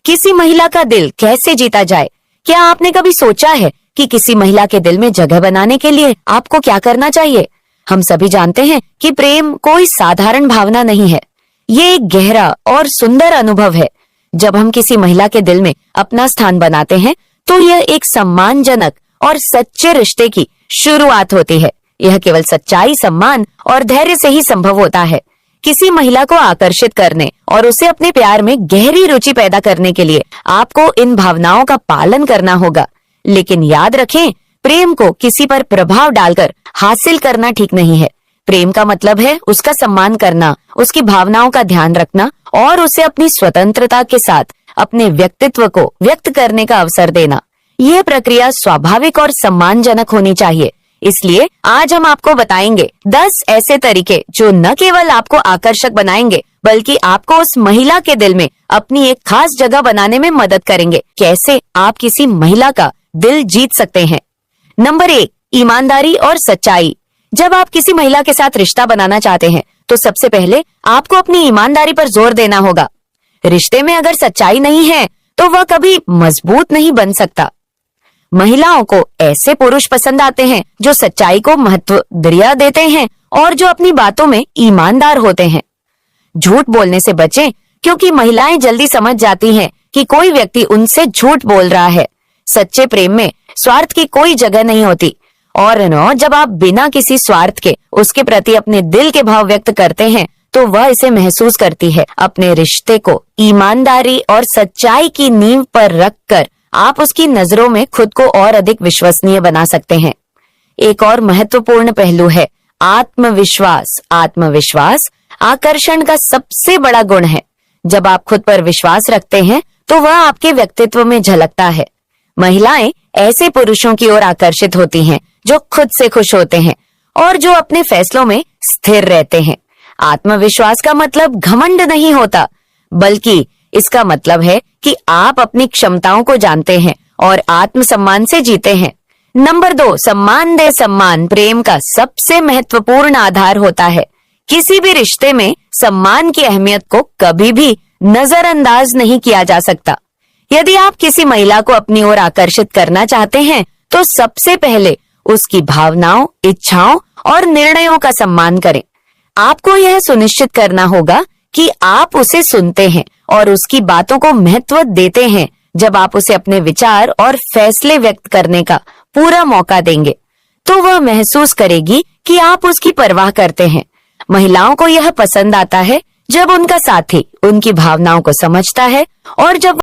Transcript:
किसी महिला का दिल कैसे जीता जाए? क्या आपने कभी सोचा है कि किसी महिला के दिल में जगह बनाने के लिए आपको क्या करना चाहिए? हम सभी जानते हैं कि प्रेम कोई साधारण भावना नहीं है। ये एक गहरा और सुंदर अनुभव है। जब हम किसी महिला के दिल में अपना स्थान बनाते हैं तो यह एक सम्मानजनक और सच्चे रिश्ते की शुरुआत होती है। यह केवल सच्चाई, सम्मान और धैर्य से ही संभव होता है। किसी महिला को आकर्षित करने और उसे अपने प्यार में गहरी रुचि पैदा करने के लिए आपको इन भावनाओं का पालन करना होगा। लेकिन याद रखें, प्रेम को किसी पर प्रभाव डालकर हासिल करना ठीक नहीं है। प्रेम का मतलब है उसका सम्मान करना, उसकी भावनाओं का ध्यान रखना और उसे अपनी स्वतंत्रता के साथ अपने व्यक्तित्व को व्यक्त करने का अवसर देना। यह प्रक्रिया स्वाभाविक और सम्मानजनक होनी चाहिए। इसलिए आज हम आपको बताएंगे 10 ऐसे तरीके जो न केवल आपको आकर्षक बनाएंगे बल्कि आपको उस महिला के दिल में अपनी एक खास जगह बनाने में मदद करेंगे। कैसे आप किसी महिला का दिल जीत सकते हैं। नंबर 1, ईमानदारी और सच्चाई। जब आप किसी महिला के साथ रिश्ता बनाना चाहते हैं तो सबसे पहले आपको अपनी ईमानदारी पर जोर देना होगा। रिश्ते में अगर सच्चाई नहीं है तो वह कभी मजबूत नहीं बन सकता। महिलाओं को ऐसे पुरुष पसंद आते हैं जो सच्चाई को महत्व दिया देते हैं और जो अपनी बातों में ईमानदार होते हैं। झूठ बोलने से बचें, क्योंकि महिलाएं जल्दी समझ जाती हैं कि कोई व्यक्ति उनसे झूठ बोल रहा है। सच्चे प्रेम में स्वार्थ की कोई जगह नहीं होती और जब आप बिना किसी स्वार्थ के उसके प्रति अपने दिल के भाव व्यक्त करते हैं तो वह इसे महसूस करती है। अपने रिश्ते को ईमानदारी और सच्चाई की नींव पर रखकर आप उसकी नजरों में खुद को और अधिक विश्वसनीय बना सकते हैं। एक और महत्वपूर्ण पहलू है आत्मविश्वास। आत्मविश्वास आकर्षण का सबसे बड़ा गुण है। जब आप खुद पर विश्वास रखते हैं तो वह आपके व्यक्तित्व में झलकता है। महिलाएं ऐसे पुरुषों की ओर आकर्षित होती हैं जो खुद से खुश होते हैं और जो अपने फैसलों में स्थिर रहते हैं। आत्मविश्वास का मतलब घमंड नहीं होता, बल्कि इसका मतलब है कि आप अपनी क्षमताओं को जानते हैं और आत्मसम्मान से जीते हैं। नंबर 2, सम्मान दे सम्मान प्रेम का सबसे महत्वपूर्ण आधार होता है। किसी भी रिश्ते में सम्मान की अहमियत को कभी भी नजरअंदाज नहीं किया जा सकता। यदि आप किसी महिला को अपनी ओर आकर्षित करना चाहते हैं तो सबसे पहले उसकी भावनाओं, इच्छाओं और निर्णयों का सम्मान करें। आपको यह सुनिश्चित करना होगा कि आप उसे सुनते हैं और उसकी बातों को महत्व देते हैं। जब आप उसे अपने विचार और फैसले व्यक्त करने का पूरा मौका देंगे तो वह महसूस करेगी कि आप उसकी परवाह करते हैं। महिलाओं को यह पसंद आता है जब उनका साथी उनकी भावनाओं को समझता है और जब